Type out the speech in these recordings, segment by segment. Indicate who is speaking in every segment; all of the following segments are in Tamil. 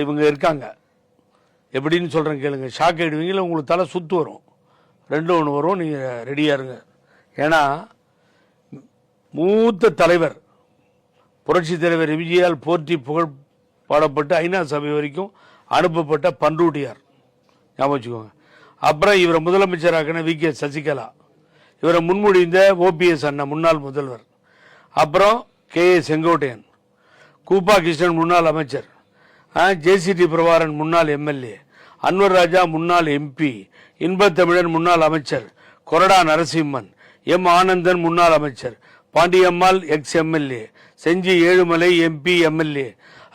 Speaker 1: இவங்க இருக்காங்க. எப்படின்னு சொல்கிறேன் கேளுங்க, ஷாக் ஆகிடுவீங்களா, உங்களுக்கு தலை சுற்று வரும். ரெண்டு ஒன்று வரும், நீங்கள் ரெடியாக இருங்க. ஏன்னா மூத்த தலைவர் புரட்சி தலைவர் எம்ஜிஆர் போற்றி புகழ் பாடப்பட்டு ஐநா சபை வரைக்கும் அனுப்பப்பட்ட பண்ருட்டியார் ஞாபகம் வச்சுக்கோங்க. அப்புறம் இவரை முதலமைச்சராக்கின வி.கே. சசிகலா, இவரை முன்மொழிந்த ஓபிஎஸ் அண்ணா முன்னாள் முதல்வர், அப்புறம் கே.ஏ. செங்கோட்டையன், கூப்பா கிருஷ்ணன் முன்னாள் அமைச்சர், ஜே.சி.டி. பிரபாரன் முன்னாள் எம்எல்ஏ, அன்வர் ராஜா முன்னாள் எம்பி, இன்பத்தமிழன் முன்னாள் அமைச்சர், கொரடா நரசிம்மன், எம் ஆனந்தன் முன்னாள் அமைச்சர், Pandiyammal ex MLA, Senji Ezhumalai MP MLA,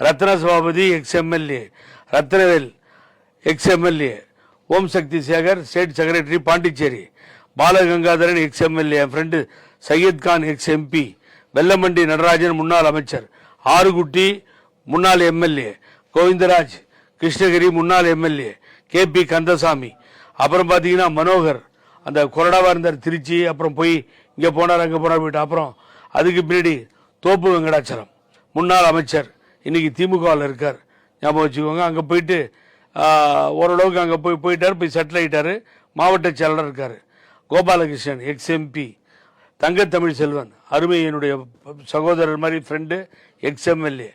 Speaker 1: Ratna Sabapathi ex MLA, Ratnavel ex MLA, Om Sakthi Sekar state secretary Pondicherry, Balagangadharan ex MLA, என் friend Syed Khan ex MP, Vellamandi Natarajan முன்னாள் அமைச்சர், ஆறுகுட்டி முன்னாள் எம்எல்ஏ, கோவிந்தராஜ் கிருஷ்ணகிரி முன்னாள் எம்எல்ஏ, கே.பி. கந்தசாமி, அப்புறம் பார்த்தீங்கன்னா மனோகர் அந்த கொரடாவாக இருந்தார் திருச்சி, அப்புறம் போய் இங்கே போனார் அங்கே போனார் போயிட்டு, அப்புறம் அதுக்கு பின்னாடி தோப்பு வெங்கடாச்சலம் முன்னாள் அமைச்சர், இன்னைக்கு திமுகவில் இருக்கார் ஞாபகம் வச்சுக்கோங்க. அங்கே போயிட்டு ஓரளவுக்கு அங்கே போயிட்டார், போய் செட்டில் ஆகிட்டார், மாவட்ட செயலர் இருக்கார். கோபாலகிருஷ்ணன் எக்ஸ் எம்பி, தங்கத்தமிழ் செல்வன் அருமை என்னுடைய சகோதரர் மாதிரி friend ex MLA,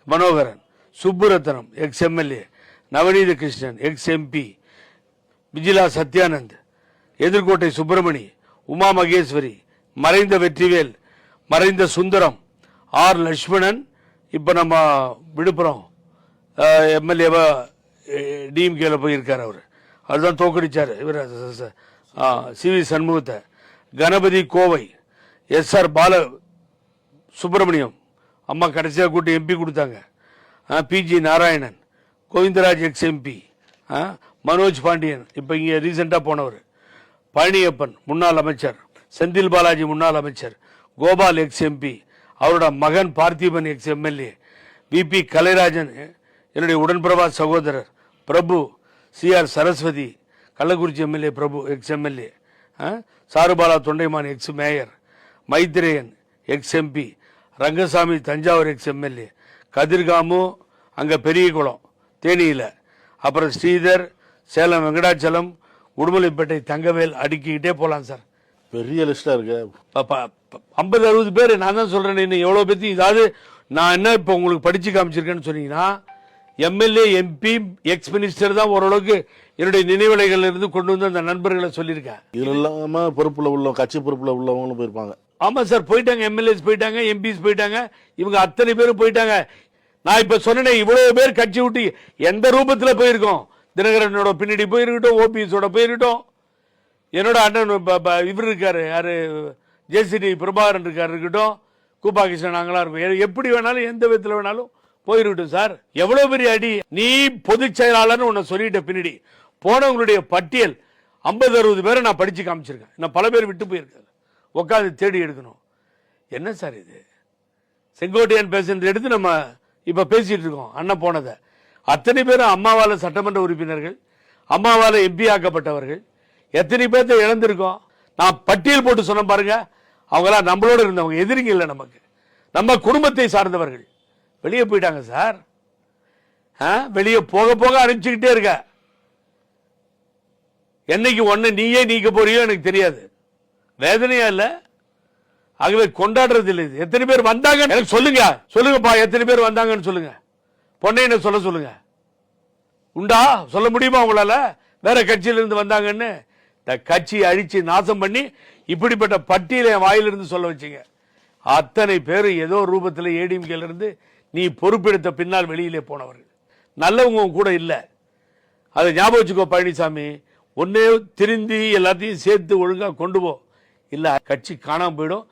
Speaker 1: Manoharan, Subburathinam ex MLA, Navaneetha Krishnan ex MP, Vijila Sathyananth, Ethirkottai Subramani, Uma Maheswari, மறைந்த வெற்றிவேல், மறைந்த சுந்தரம், ஆர் லட்சுமணன், இப்போ நம்ம விழுப்புரம் எம்எல்ஏவா டிஎம்கேல போயிருக்கார். அவர் அதுதான் தோக்கடிச்சார் இவர் சி.வி. சண்முகத்தை. கணபதி கோவை, எஸ்.ஆர். பால சுப்பிரமணியம் அம்மா கடைசியாக கூட்டி எம்பி கொடுத்தாங்க, பி.ஜி. நாராயணன், கோவிந்தராஜ் எக்ஸ் எம்பி, மனோஜ் பாண்டியன் இப்போ இங்கே ரீசெண்டாக போனவர், பழனியப்பன் முன்னாள் அமைச்சர், செந்தில் பாலாஜி முன்னாள் அமைச்சர், கோபால் எக்ஸ் எம்பி, அவரோட மகன் Parthiban ex MLA, V P. Kalairajan என்னுடைய உடன்பிரபா சகோதரர், Prabhu, C R. Saraswathi Kallakurichi MLA Prabhu ex MLA, Sarubala Thondaiman ex mayor, Maitreyan ex MP, Rangasamy Thanjavur ex MLA, Kathirkamu அங்கே பெரியகுளம் தேனியில், அப்புறம் ஸ்ரீதர் சேலம் வெங்கடாச்சலம், உடுமலைப்பேட்டை தங்கவேல், அடுக்கிக்கிட்டே போகலாம் சார்.
Speaker 2: பெரிய லிஸ்டா இருக்கு.
Speaker 1: 50-60 பேர். நான் தான் சொல்றேன், இன்னும் எவ்வளோ பேர்த்தி. இதாவது நான் என்ன இப்போ உங்களுக்கு படிச்சு காமிச்சிருக்கேன்னு சொன்னீங்கன்னா, எம்எல்ஏ எம்பி எக்ஸ் மினிஸ்டர் தான் ஓரளவுக்கு என்னுடைய நினைவலைகள் இருந்து கொண்டு வந்து அந்த நண்பர்களை சொல்லியிருக்கேன்.
Speaker 2: இதுல இல்லாம பொறுப்புல உள்ள கட்சி பொறுப்புல உள்ளவங்களும் போயிருப்பாங்க.
Speaker 1: ஆமா சார், போயிட்டாங்க. எம்எல்ஏஸ் போயிட்டாங்க, எம்பிஸ் போயிட்டாங்க, இவங்க அத்தனை பேரும் போயிட்டாங்க. நான் இப்ப சொன்னேன், இவ்வளவு பேர் கட்சி விட்டு எந்த ரூபத்துல போயிருக்கோம். தினகரனோட பின்னாடி போயிருக்கட்டும், ஓபிஎஸோட போயிருக்கட்டும், என்னோட அண்ணன் இவர் இருக்காரு, யாரு ஜே.சி.டி. பிரபாகரன் இருக்காரு இருக்கட்டும், கூப்பா கிருஷ்ணன் நாங்களா இருப்போம். எப்படி வேணாலும் எந்த விதத்தில் வேணாலும் போயிருக்கட்டும் சார். எவ்வளவு பெரிய அடி. நீ பொதுச் செயலாளர்னு உன்னை சொல்லிட்ட பின்னாடி போனவங்களுடைய பட்டியல் 50-60 பேரை நான் படிச்சு காமிச்சிருக்கேன். நான் பல பேர் விட்டு போயிருக்கேன், உட்காந்து தேடி எடுக்கணும். என்ன சார் இது? செங்கோட்டையன் பேசுறது எடுத்து நம்ம இப்ப பேசிட்டு இருக்கோம். அண்ணன் போனதை அத்தனை பேரும் அம்மாவால சட்டமன்ற உறுப்பினர்கள், அம்மாவால எம்பி ஆக்கப்பட்டவர்கள், எத்தனை பேர்த்த இழந்திருக்கோம். நான் பட்டியல் போட்டு சொன்ன பாருங்க. அவங்களாம் நம்மளோட இருந்தவங்க, எதிரிங்க இல்லை, நமக்கு நம்ம குடும்பத்தை சார்ந்தவர்கள். வெளியே போயிட்டாங்க சார். வெளியே போக போக அனுப்பிச்சுக்கிட்டே இருக்க. என்னைக்கு ஒன்னு நீயே நீக்க போறியோ எனக்கு தெரியாது. வேதனையா இல்ல? ஆகவே கொண்டாடுறது இல்லை. எத்தனை பேர் வந்தாங்க எனக்கு சொல்லுங்க, சொல்லுங்கப்பா, எத்தனை பேர் வந்தாங்கன்னு சொல்லுங்க. பொன்னையனை சொல்ல சொல்லுங்க. உண்டா? சொல்ல முடியுமா உங்களால? வேற கட்சியிலிருந்து வந்தாங்கன்னு கட்சியை அழிச்சு நாசம் பண்ணி இப்படிப்பட்ட பட்டியலை வாயிலிருந்து சொல்ல வச்சீங்க. அத்தனை பேர் ஏதோ ரூபத்தில் ஏடிஎம்கேல இருந்து நீ பொறுப்பெடுத்த பின்னால் வெளியிலே போனவர்கள். நல்லவங்க கூட இல்லை. அதை ஞாபகம் வச்சுக்கோ பழனிசாமி. ஒன்னே திருந்தி எல்லாத்தையும் சேர்த்து ஒழுங்கா கொண்டு போ, இல்ல கட்சி காணாம போயிடும்.